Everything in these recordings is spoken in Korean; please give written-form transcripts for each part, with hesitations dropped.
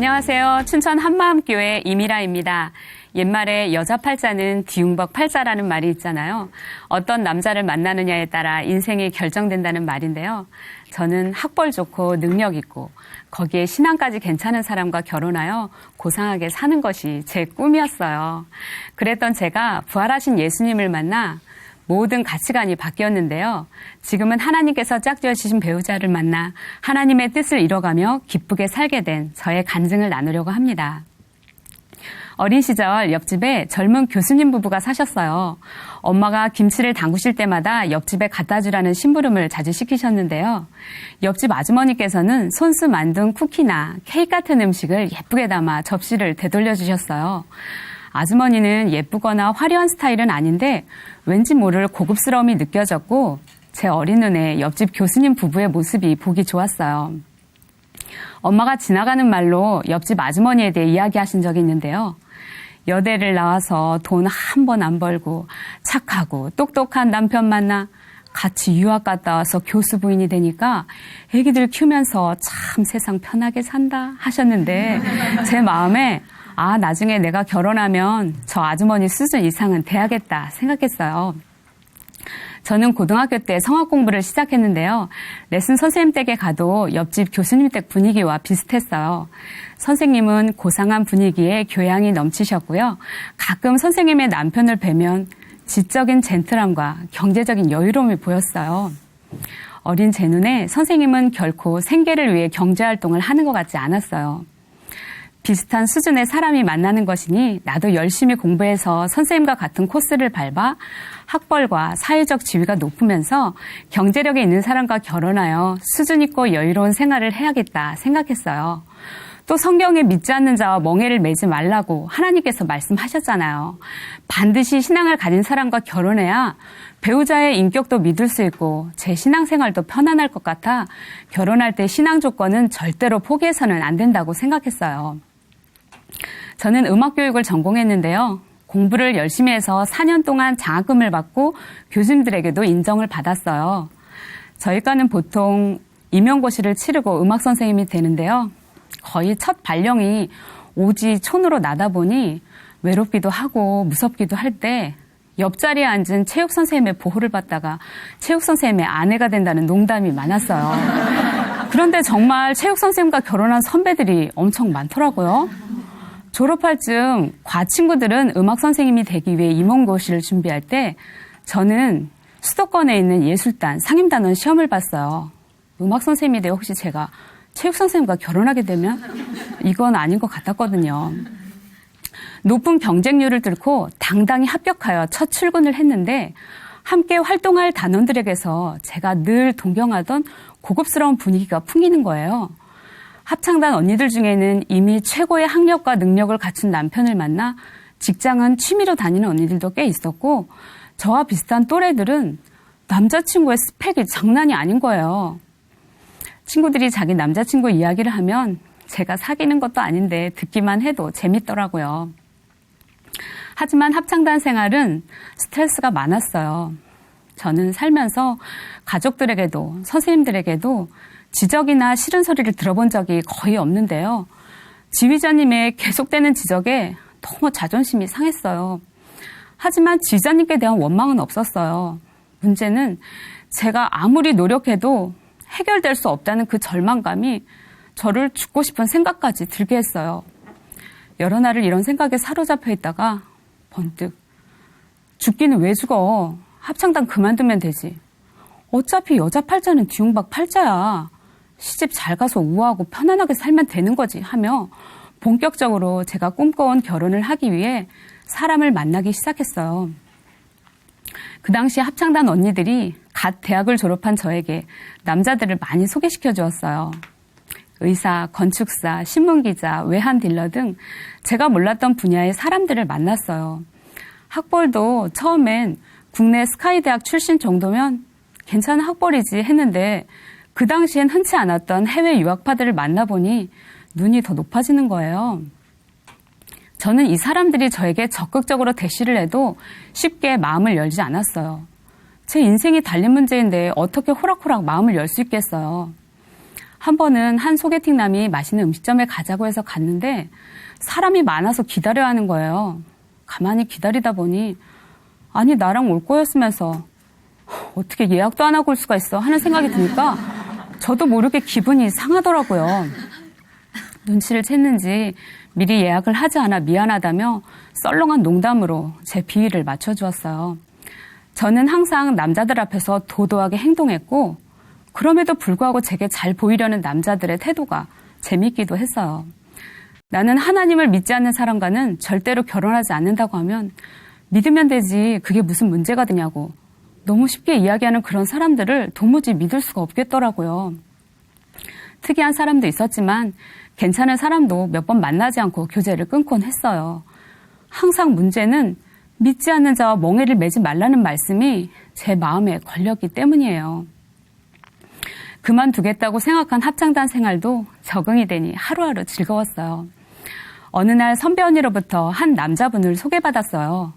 안녕하세요. 춘천 한마음교회 이미라입니다. 옛말에 여자 팔자는 뒤웅박 팔자라는 말이 있잖아요. 어떤 남자를 만나느냐에 따라 인생이 결정된다는 말인데요. 저는 학벌 좋고 능력 있고 거기에 신앙까지 괜찮은 사람과 결혼하여 고상하게 사는 것이 제 꿈이었어요. 그랬던 제가 부활하신 예수님을 만나 모든 가치관이 바뀌었는데요. 지금은 하나님께서 짝지어 주신 배우자를 만나 하나님의 뜻을 이뤄가며 기쁘게 살게 된 저의 간증을 나누려고 합니다. 어린 시절 옆집에 젊은 교수님 부부가 사셨어요. 엄마가 김치를 담그실 때마다 옆집에 갖다 주라는 심부름을 자주 시키셨는데요. 옆집 아주머니께서는 손수 만든 쿠키나 케이크 같은 음식을 예쁘게 담아 접시를 되돌려 주셨어요. 아주머니는 예쁘거나 화려한 스타일은 아닌데 왠지 모를 고급스러움이 느껴졌고 제 어린 눈에 옆집 교수님 부부의 모습이 보기 좋았어요. 엄마가 지나가는 말로 옆집 아주머니에 대해 이야기하신 적이 있는데요. 여대를 나와서 돈 한 번 안 벌고 착하고 똑똑한 남편 만나 같이 유학 갔다 와서 교수 부인이 되니까 애기들 키우면서 참 세상 편하게 산다 하셨는데 제 마음에 나중에 내가 결혼하면 저 아주머니 수준 이상은 돼야겠다 생각했어요. 저는 고등학교 때 성악 공부를 시작했는데요. 레슨 선생님 댁에 가도 옆집 교수님 댁 분위기와 비슷했어요. 선생님은 고상한 분위기에 교양이 넘치셨고요. 가끔 선생님의 남편을 뵈면 지적인 젠틀함과 경제적인 여유로움이 보였어요. 어린 제 눈에 선생님은 결코 생계를 위해 경제활동을 하는 것 같지 않았어요. 비슷한 수준의 사람이 만나는 것이니 나도 열심히 공부해서 선생님과 같은 코스를 밟아 학벌과 사회적 지위가 높으면서 경제력이 있는 사람과 결혼하여 수준 있고 여유로운 생활을 해야겠다 생각했어요. 또 성경에 믿지 않는 자와 멍에를 매지 말라고 하나님께서 말씀하셨잖아요. 반드시 신앙을 가진 사람과 결혼해야 배우자의 인격도 믿을 수 있고 제 신앙생활도 편안할 것 같아 결혼할 때 신앙 조건은 절대로 포기해서는 안 된다고 생각했어요. 저는 음악교육을 전공했는데요. 공부를 열심히 해서 4년 동안 장학금을 받고 교수님들에게도 인정을 받았어요. 저희 과는 보통 임용고시를 치르고 음악 선생님이 되는데요. 거의 첫 발령이 오지촌으로 나다 보니 외롭기도 하고 무섭기도 할 때 옆자리에 앉은 체육 선생님의 보호를 받다가 체육 선생님의 아내가 된다는 농담이 많았어요. 그런데 정말 체육 선생님과 결혼한 선배들이 엄청 많더라고요. 졸업할 즈음 과친구들은 음악 선생님이 되기 위해 임용고시를 준비할 때 저는 수도권에 있는 예술단 상임단원 시험을 봤어요. 음악 선생님이 되어 혹시 제가 체육 선생님과 결혼하게 되면 이건 아닌 것 같았거든요. 높은 경쟁률을 뚫고 당당히 합격하여 첫 출근을 했는데 함께 활동할 단원들에게서 제가 늘 동경하던 고급스러운 분위기가 풍기는 거예요. 합창단 언니들 중에는 이미 최고의 학력과 능력을 갖춘 남편을 만나 직장은 취미로 다니는 언니들도 꽤 있었고 저와 비슷한 또래들은 남자친구의 스펙이 장난이 아닌 거예요. 친구들이 자기 남자친구 이야기를 하면 제가 사귀는 것도 아닌데 듣기만 해도 재밌더라고요. 하지만 합창단 생활은 스트레스가 많았어요. 저는 살면서 가족들에게도 선생님들에게도 지적이나 싫은 소리를 들어본 적이 거의 없는데요. 지휘자님의 계속되는 지적에 너무 자존심이 상했어요. 하지만 지휘자님께 대한 원망은 없었어요. 문제는 제가 아무리 노력해도 해결될 수 없다는 그 절망감이 저를 죽고 싶은 생각까지 들게 했어요. 여러 날을 이런 생각에 사로잡혀 있다가 번뜩 죽기는 왜 죽어? 합창단 그만두면 되지. 어차피 여자 팔자는 뒤웅박 팔자야. 시집 잘 가서 우아하고 편안하게 살면 되는 거지 하며 본격적으로 제가 꿈꿔온 결혼을 하기 위해 사람을 만나기 시작했어요. 그 당시 합창단 언니들이 갓 대학을 졸업한 저에게 남자들을 많이 소개시켜 주었어요. 의사, 건축사, 신문기자, 외환 딜러 등 제가 몰랐던 분야의 사람들을 만났어요. 학벌도 처음엔 국내 스카이 대학 출신 정도면 괜찮은 학벌이지 했는데 그 당시엔 흔치 않았던 해외 유학파들을 만나보니 눈이 더 높아지는 거예요. 저는 이 사람들이 저에게 적극적으로 대시를 해도 쉽게 마음을 열지 않았어요. 제 인생이 달린 문제인데 어떻게 호락호락 마음을 열 수 있겠어요. 한 번은 한 소개팅남이 맛있는 음식점에 가자고 해서 갔는데 사람이 많아서 기다려야 하는 거예요. 가만히 기다리다 보니 아니 나랑 올 거였으면서 어떻게 예약도 안 하고 올 수가 있어 하는 생각이 드니까 저도 모르게 기분이 상하더라고요. 눈치를 챘는지 미리 예약을 하지 않아 미안하다며 썰렁한 농담으로 제 비위를 맞춰주었어요. 저는 항상 남자들 앞에서 도도하게 행동했고 그럼에도 불구하고 제게 잘 보이려는 남자들의 태도가 재밌기도 했어요. 나는 하나님을 믿지 않는 사람과는 절대로 결혼하지 않는다고 하면 믿으면 되지 그게 무슨 문제가 되냐고 너무 쉽게 이야기하는 그런 사람들을 도무지 믿을 수가 없겠더라고요. 특이한 사람도 있었지만 괜찮은 사람도 몇 번 만나지 않고 교제를 끊곤 했어요. 항상 문제는 믿지 않는 자와 멍에를 매지 말라는 말씀이 제 마음에 걸렸기 때문이에요. 그만두겠다고 생각한 합장단 생활도 적응이 되니 하루하루 즐거웠어요. 어느 날 선배 언니로부터 한 남자분을 소개받았어요.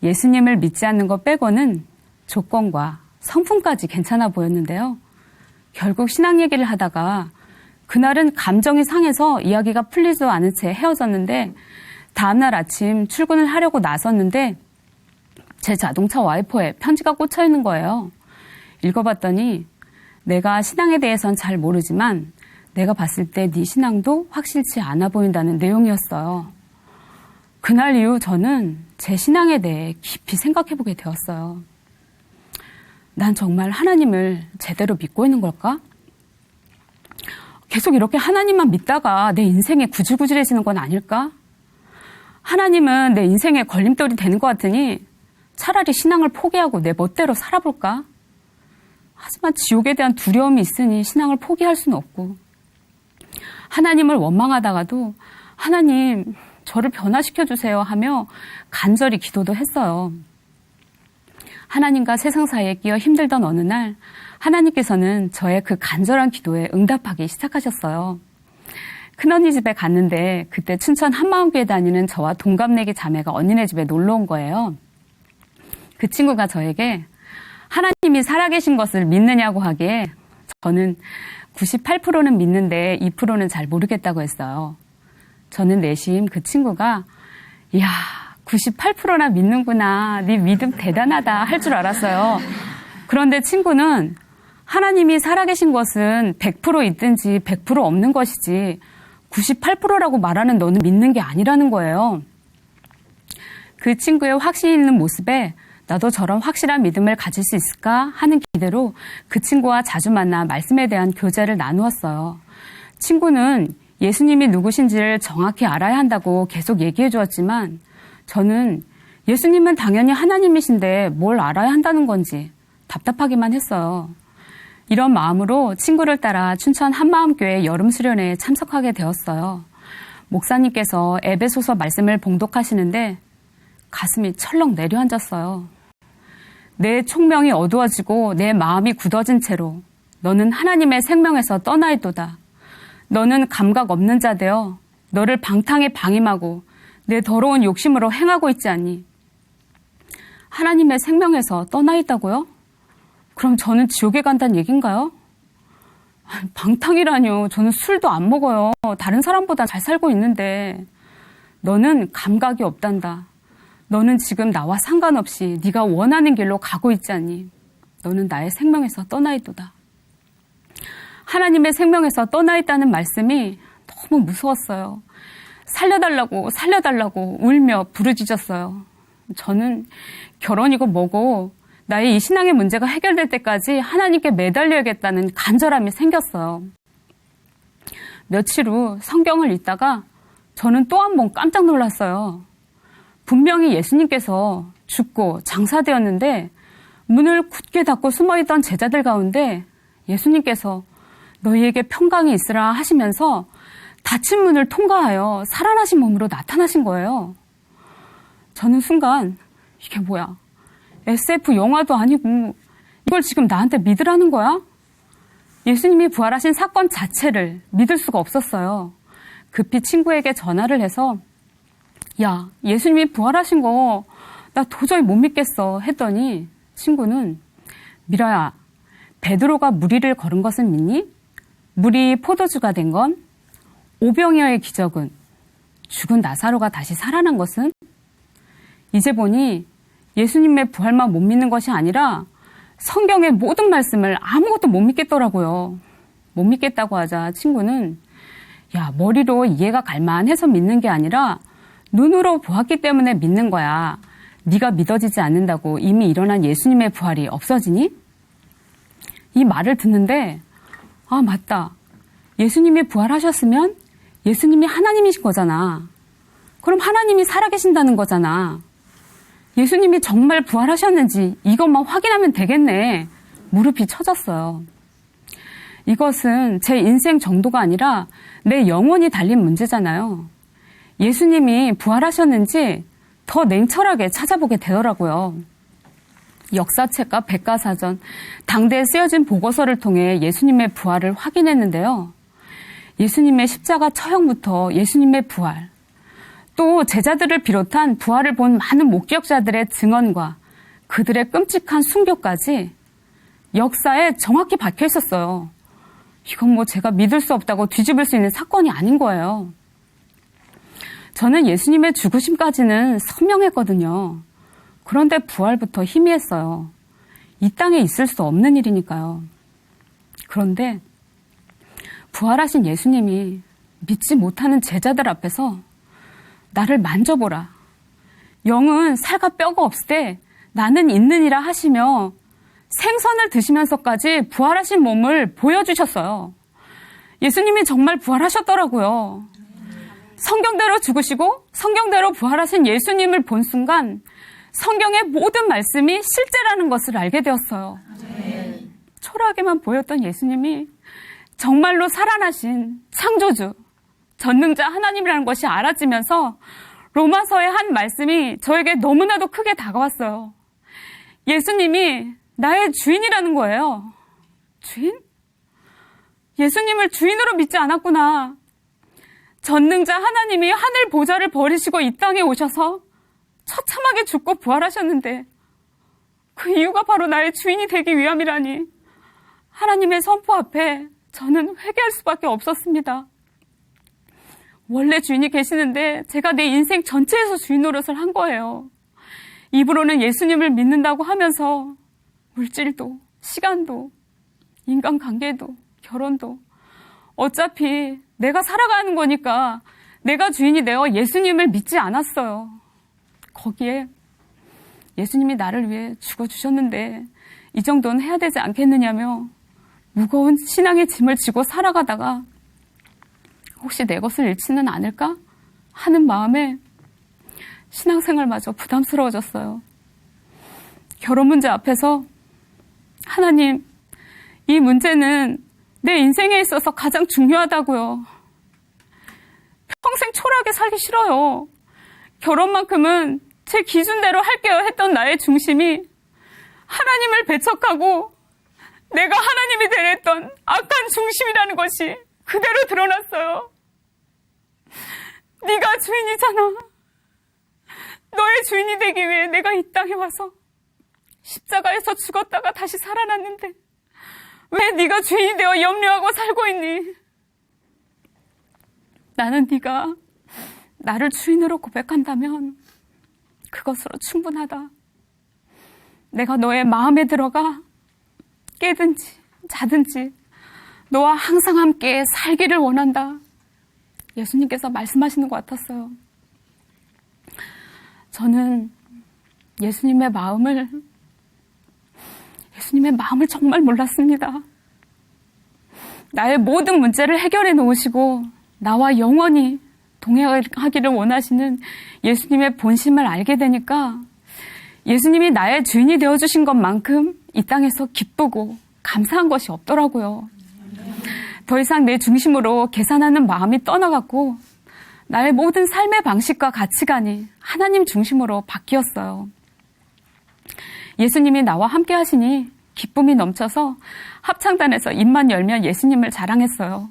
예수님을 믿지 않는 것 빼고는 조건과 성품까지 괜찮아 보였는데요. 결국 신앙 얘기를 하다가 그날은 감정이 상해서 이야기가 풀리지도 않은 채 헤어졌는데 다음날 아침 출근을 하려고 나섰는데 제 자동차 와이퍼에 편지가 꽂혀 있는 거예요. 읽어봤더니 내가 신앙에 대해선 잘 모르지만 내가 봤을 때 네 신앙도 확실치 않아 보인다는 내용이었어요. 그날 이후 저는 제 신앙에 대해 깊이 생각해보게 되었어요. 난 정말 하나님을 제대로 믿고 있는 걸까? 계속 이렇게 하나님만 믿다가 내 인생이 구질구질해지는 건 아닐까? 하나님은 내 인생에 걸림돌이 되는 것 같으니 차라리 신앙을 포기하고 내 멋대로 살아볼까? 하지만 지옥에 대한 두려움이 있으니 신앙을 포기할 수는 없고 하나님을 원망하다가도 하나님 저를 변화시켜주세요 하며 간절히 기도도 했어요. 하나님과 세상 사이에 끼어 힘들던 어느 날 하나님께서는 저의 그 간절한 기도에 응답하기 시작하셨어요. 큰언니 집에 갔는데 그때 춘천 한마음교회 다니는 저와 동갑내기 자매가 언니네 집에 놀러 온 거예요. 그 친구가 저에게 하나님이 살아계신 것을 믿느냐고 하기에 저는 98%는 믿는데 2%는 잘 모르겠다고 했어요. 저는 내심 그 친구가 이야 98%나 믿는구나 네 믿음 대단하다 할 줄 알았어요. 그런데 친구는 하나님이 살아계신 것은 100% 있든지 100% 없는 것이지 98%라고 말하는 너는 믿는 게 아니라는 거예요. 그 친구의 확신 있는 모습에 나도 저런 확실한 믿음을 가질 수 있을까 하는 기대로 그 친구와 자주 만나 말씀에 대한 교제를 나누었어요. 친구는 예수님이 누구신지를 정확히 알아야 한다고 계속 얘기해 주었지만 저는 예수님은 당연히 하나님이신데 뭘 알아야 한다는 건지 답답하기만 했어요. 이런 마음으로 친구를 따라 춘천 한마음교회 여름 수련회에 참석하게 되었어요. 목사님께서 에베소서 말씀을 봉독하시는데 가슴이 철렁 내려앉았어요. 내 총명이 어두워지고 내 마음이 굳어진 채로 너는 하나님의 생명에서 떠나 있도다. 너는 감각 없는 자 되어 너를 방탕에 방임하고 내 더러운 욕심으로 행하고 있지 않니? 하나님의 생명에서 떠나 있다고요? 그럼 저는 지옥에 간다는 얘기인가요? 방탕이라뇨. 저는 술도 안 먹어요. 다른 사람보다 잘 살고 있는데. 너는 감각이 없단다. 너는 지금 나와 상관없이 네가 원하는 길로 가고 있지 않니? 너는 나의 생명에서 떠나 있도다. 하나님의 생명에서 떠나 있다는 말씀이 너무 무서웠어요. 살려달라고 울며 부르짖었어요. 저는 결혼이고 뭐고 나의 이 신앙의 문제가 해결될 때까지 하나님께 매달려야겠다는 간절함이 생겼어요. 며칠 후 성경을 읽다가 저는 또 한 번 깜짝 놀랐어요. 분명히 예수님께서 죽고 장사되었는데 문을 굳게 닫고 숨어있던 제자들 가운데 예수님께서 너희에게 평강이 있으라 하시면서 닫힌 문을 통과하여 살아나신 몸으로 나타나신 거예요. 저는 순간 이게 뭐야? SF 영화도 아니고 이걸 지금 나한테 믿으라는 거야? 예수님이 부활하신 사건 자체를 믿을 수가 없었어요. 급히 친구에게 전화를 해서 야, 예수님이 부활하신 거 나 도저히 못 믿겠어 했더니 친구는 미라야, 베드로가 무리를 걸은 것은 믿니? 물이 포도주가 된 건, 오병이어의 기적은, 죽은 나사로가 다시 살아난 것은, 이제 보니 예수님의 부활만 못 믿는 것이 아니라 성경의 모든 말씀을 아무것도 못 믿겠더라고요. 못 믿겠다고 하자 친구는 야, 머리로 이해가 갈 만해서 믿는 게 아니라 눈으로 보았기 때문에 믿는 거야. 네가 믿어지지 않는다고 이미 일어난 예수님의 부활이 없어지니? 이 말을 듣는데 아, 맞다. 예수님이 부활하셨으면 예수님이 하나님이신 거잖아. 그럼 하나님이 살아계신다는 거잖아. 예수님이 정말 부활하셨는지 이것만 확인하면 되겠네. 무릎이 쳐졌어요. 이것은 제 인생 정도가 아니라 내 영혼이 달린 문제잖아요. 예수님이 부활하셨는지 더 냉철하게 찾아보게 되더라고요. 역사책과 백과사전, 당대에 쓰여진 보고서를 통해 예수님의 부활을 확인했는데요. 예수님의 십자가 처형부터 예수님의 부활, 또 제자들을 비롯한 부활을 본 많은 목격자들의 증언과 그들의 끔찍한 순교까지 역사에 정확히 박혀 있었어요. 이건 뭐 제가 믿을 수 없다고 뒤집을 수 있는 사건이 아닌 거예요. 저는 예수님의 죽으심까지는 선명했거든요. 그런데 부활부터 희미했어요. 이 땅에 있을 수 없는 일이니까요. 그런데 부활하신 예수님이 믿지 못하는 제자들 앞에서 나를 만져보라. 영은 살과 뼈가 없을 때 나는 있느니라 하시며 생선을 드시면서까지 부활하신 몸을 보여주셨어요. 예수님이 정말 부활하셨더라고요. 성경대로 죽으시고 성경대로 부활하신 예수님을 본 순간 성경의 모든 말씀이 실제라는 것을 알게 되었어요. 초라하게만 보였던 예수님이 정말로 살아나신 창조주, 전능자 하나님이라는 것이 알아지면서 로마서의 한 말씀이 저에게 너무나도 크게 다가왔어요. 예수님이 나의 주인이라는 거예요. 주인? 예수님을 주인으로 믿지 않았구나. 전능자 하나님이 하늘 보좌를 버리시고 이 땅에 오셔서 처참하게 죽고 부활하셨는데 그 이유가 바로 나의 주인이 되기 위함이라니 하나님의 선포 앞에 저는 회개할 수밖에 없었습니다. 원래 주인이 계시는데 제가 내 인생 전체에서 주인 노릇을 한 거예요. 입으로는 예수님을 믿는다고 하면서 물질도, 시간도, 인간관계도, 결혼도 어차피 내가 살아가는 거니까 내가 주인이 되어 예수님을 믿지 않았어요. 거기에 예수님이 나를 위해 죽어주셨는데 이 정도는 해야 되지 않겠느냐며 무거운 신앙의 짐을 지고 살아가다가 혹시 내 것을 잃지는 않을까 하는 마음에 신앙생활마저 부담스러워졌어요. 결혼 문제 앞에서 하나님, 이 문제는 내 인생에 있어서 가장 중요하다고요. 평생 초라하게 살기 싫어요. 결혼만큼은 제 기준대로 할게요 했던 나의 중심이 하나님을 배척하고 내가 하나님이 되랬던 악한 중심이라는 것이 그대로 드러났어요. 네가 주인이잖아. 너의 주인이 되기 위해 내가 이 땅에 와서 십자가에서 죽었다가 다시 살아났는데 왜 네가 주인이 되어 염려하고 살고 있니? 나는 네가 나를 주인으로 고백한다면 그것으로 충분하다. 내가 너의 마음에 들어가 깨든지 자든지 너와 항상 함께 살기를 원한다. 예수님께서 말씀하시는 것 같았어요. 저는 예수님의 마음을 정말 몰랐습니다. 나의 모든 문제를 해결해 놓으시고 나와 영원히 동행하기를 원하시는 예수님의 본심을 알게 되니까 예수님이 나의 주인이 되어주신 것만큼 이 땅에서 기쁘고 감사한 것이 없더라고요. 더 이상 내 중심으로 계산하는 마음이 떠나갔고 나의 모든 삶의 방식과 가치관이 하나님 중심으로 바뀌었어요. 예수님이 나와 함께 하시니 기쁨이 넘쳐서 합창단에서 입만 열면 예수님을 자랑했어요.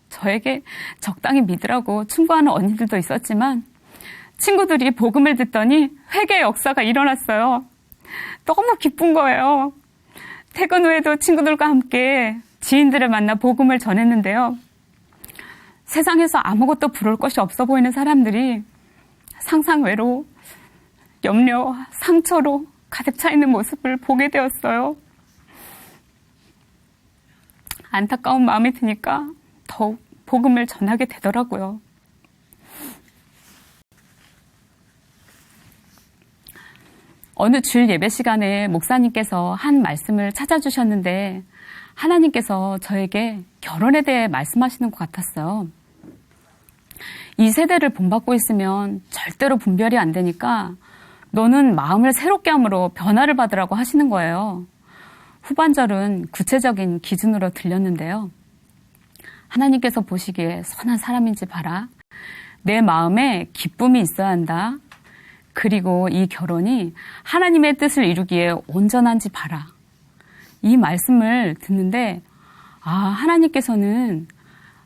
저에게 적당히 믿으라고 충고하는 언니들도 있었지만 친구들이 복음을 듣더니 회개의 역사가 일어났어요. 너무 기쁜 거예요. 퇴근 후에도 친구들과 함께 지인들을 만나 복음을 전했는데요. 세상에서 아무것도 부러울 것이 없어 보이는 사람들이 상상외로 염려, 상처로 가득 차 있는 모습을 보게 되었어요. 안타까운 마음이 드니까 더욱 복음을 전하게 되더라고요. 어느 주일 예배 시간에 목사님께서 한 말씀을 찾아주셨는데 하나님께서 저에게 결혼에 대해 말씀하시는 것 같았어요. 이 세대를 본받고 있으면 절대로 분별이 안 되니까 너는 마음을 새롭게 함으로 변화를 받으라고 하시는 거예요. 후반절은 구체적인 기준으로 들렸는데요. 하나님께서 보시기에 선한 사람인지 봐라. 내 마음에 기쁨이 있어야 한다. 그리고 이 결혼이 하나님의 뜻을 이루기에 온전한지 봐라. 이 말씀을 듣는데 하나님께서는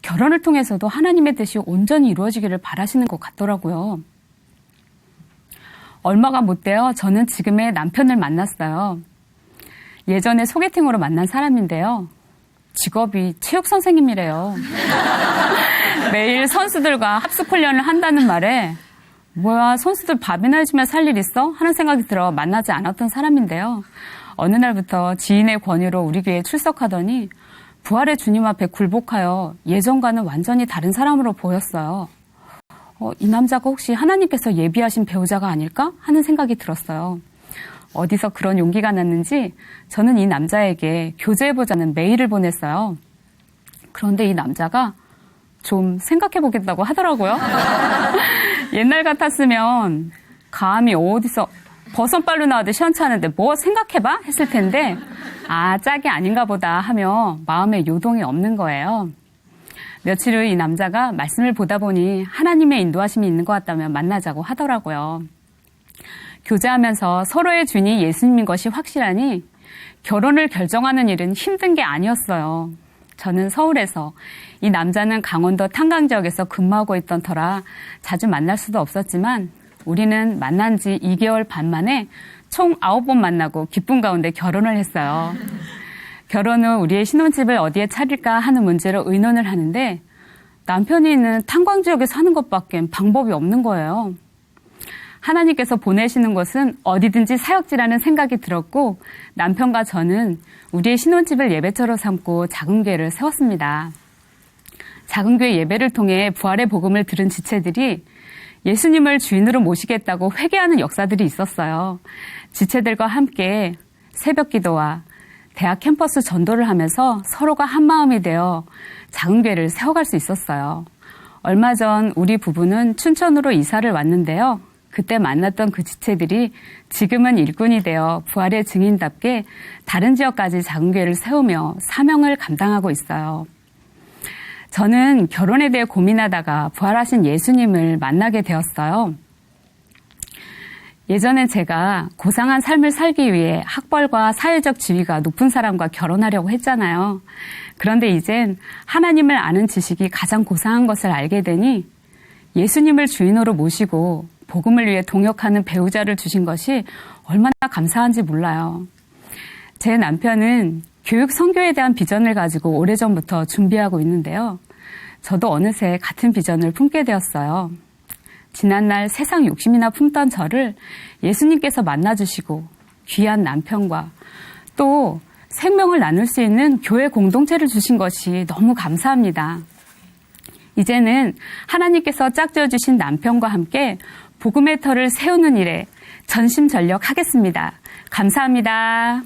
결혼을 통해서도 하나님의 뜻이 온전히 이루어지기를 바라시는 것 같더라고요. 얼마가 못 돼요. 저는 지금의 남편을 만났어요. 예전에 소개팅으로 만난 사람인데요. 직업이 체육 선생님이래요. 매일 선수들과 합숙 훈련을 한다는 말에 뭐야 선수들 밥이나 해주면 살 일 있어? 하는 생각이 들어 만나지 않았던 사람인데요. 어느 날부터 지인의 권유로 우리 교회에 출석하더니 부활의 주님 앞에 굴복하여 예전과는 완전히 다른 사람으로 보였어요. 이 남자가 혹시 하나님께서 예비하신 배우자가 아닐까? 하는 생각이 들었어요. 어디서 그런 용기가 났는지 저는 이 남자에게 교제해보자는 메일을 보냈어요. 그런데 이 남자가 좀 생각해보겠다고 하더라고요. 옛날 같았으면 감히 어디서 버선발로 나와도 시원찮은데 뭐 생각해봐? 했을 텐데 짝이 아닌가 보다 하며 마음에 요동이 없는 거예요. 며칠 후 이 남자가 말씀을 보다 보니 하나님의 인도하심이 있는 것 같다며 만나자고 하더라고요. 교제하면서 서로의 주인이 예수님인 것이 확실하니 결혼을 결정하는 일은 힘든 게 아니었어요. 저는 서울에서, 이 남자는 강원도 탄강 지역에서 근무하고 있던 터라 자주 만날 수도 없었지만 우리는 만난 지 2개월 반 만에 총 9번 만나고 기쁨 가운데 결혼을 했어요. 결혼 후 우리의 신혼집을 어디에 차릴까 하는 문제로 의논을 하는데 남편이 있는 탄광 지역에 사는 것밖엔 방법이 없는 거예요. 하나님께서 보내시는 곳은 어디든지 사역지라는 생각이 들었고 남편과 저는 우리의 신혼집을 예배처로 삼고 작은 교회를 세웠습니다. 작은 교회 예배를 통해 부활의 복음을 들은 지체들이 예수님을 주인으로 모시겠다고 회개하는 역사들이 있었어요. 지체들과 함께 새벽 기도와 대학 캠퍼스 전도를 하면서 서로가 한 마음이 되어 작은 교회를 세워갈 수 있었어요. 얼마 전 우리 부부는 춘천으로 이사를 왔는데요. 그때 만났던 그 지체들이 지금은 일꾼이 되어 부활의 증인답게 다른 지역까지 작은 교회를 세우며 사명을 감당하고 있어요. 저는 결혼에 대해 고민하다가 부활하신 예수님을 만나게 되었어요. 예전엔 제가 고상한 삶을 살기 위해 학벌과 사회적 지위가 높은 사람과 결혼하려고 했잖아요. 그런데 이젠 하나님을 아는 지식이 가장 고상한 것을 알게 되니 예수님을 주인으로 모시고 복음을 위해 동역하는 배우자를 주신 것이 얼마나 감사한지 몰라요. 제 남편은 교육 선교에 대한 비전을 가지고 오래전부터 준비하고 있는데요. 저도 어느새 같은 비전을 품게 되었어요. 지난날 세상 욕심이나 품던 저를 예수님께서 만나주시고 귀한 남편과 또 생명을 나눌 수 있는 교회 공동체를 주신 것이 너무 감사합니다. 이제는 하나님께서 짝지어주신 남편과 함께 복음의 터를 세우는 일에 전심전력하겠습니다. 감사합니다.